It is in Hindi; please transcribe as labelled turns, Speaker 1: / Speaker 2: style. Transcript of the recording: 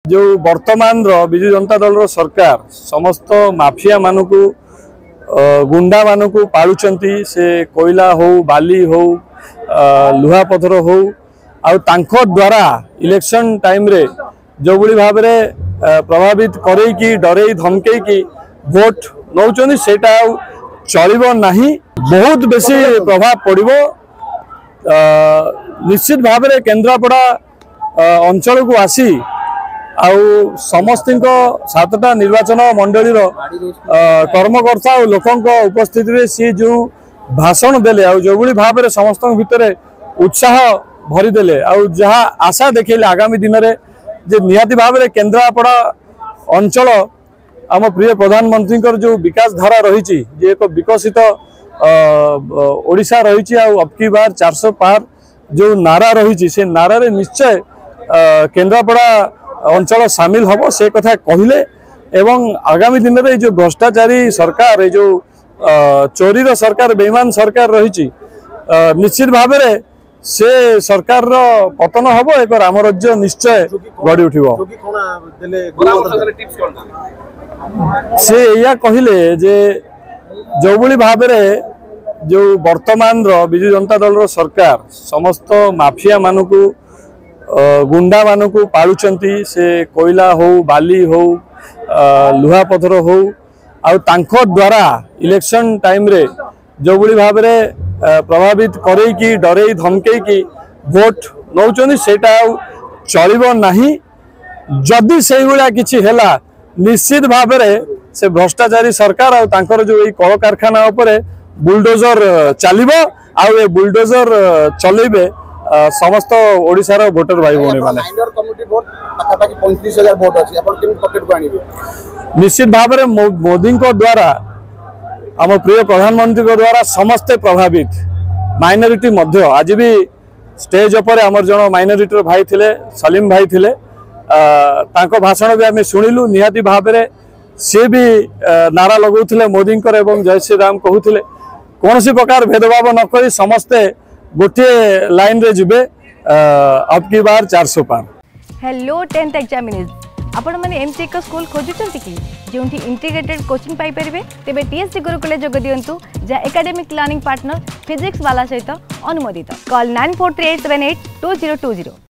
Speaker 1: जो वर्तमान विजु जनता दल सरकार समस्त माफिया मानक गुंडा मानक पालुचंती से कोयला हो बाली हो लुहा पथर हो आउ द्वारा इलेक्शन टाइम रे जो बड़ी भाव प्रभावित करई डरई धमकई की भोट नौचंदी सेटा चलिबो नहीं। बहुत बेसी प्रभाव पड़िबो निश्चित भाव में केन्द्रापड़ा अंचल को आसी आउ समस्त सातटा निर्वाचन मंडली कर्मकर्ता और लोकों उपस्थित रे सी जो भाषण देले आउ जो बड़ी भाव में समस्त भितर उत्साह भरीदेले आउ जहाँ आशा देखले आगामी दिन में जे निहाती भाव में केन्द्रापड़ा अंचल आम प्रिय प्रधानमंत्री जो विकास धारा रही एक विकसित ओडिशा रही अब की बार 400 पार जो नारा रही से नारा रे निश्चय केन्द्रापड़ा अंचल सामिल हम से कथा कहले एवं आगामी दिन में जो भ्रष्टाचारी सरकार जो चोरीर सरकार बेईमान सरकार रही निश्चित भाव में से सरकार रो पतन हम एक राम राज्य निश्चय गढ़ी उठिबो। से या कहले जे जो बड़ी भाव में जो वर्तमान विजु जनता दल सरकार समस्त माफिया मानक गुंडा मानक पालुचंती से कोयला हो बाली हो लुहा पथर हो आउ द्वारा इलेक्शन टाइम रे जो बड़ी भाव में प्रभावित करई डरई धमकई की भोट नौचंदी सेटा चलिबो नहीं। जदि से भाया किछि हेला निश्चित भाव में से भ्रष्टाचारी सरकार आउ तांकर जो ये कल कारखाना उपरे बुलडोजर चलिबो आउ ए बुलडोजर चलेबे समस्त ओडिशार भोटर भाई भौणी माने। निश्चित भाव में मोदी द्वारा आम प्रिय प्रधानमंत्री द्वारा समस्ते प्रभावित माइनॉरिटी मध्य आज भी स्टेज पर आमर जन माइनॉरिटी भाई थिले सलीम भाई थिले तांको भाषण भी आम शुणिलु निहाती भाव में सी भी नारा लगौले मोदी एवं जय श्री राम कहते कौन सी प्रकार भेदभाव नक समस्ते गोटे लाइन रे जिबे अब की बार 400 पार।
Speaker 2: हेलो 10th एग्जामिनीज आपण माने एमती एक स्कूल खोजुचंती कि जोंठी इंटीग्रेटेड कोचिंग पाई परिबे तेबे टीएससी गुरुकुले जोग दियंतु जा एकेडमिक लर्निंग पार्टनर फिजिक्स वाला सहित अनुमोदित। कॉल 9438782020।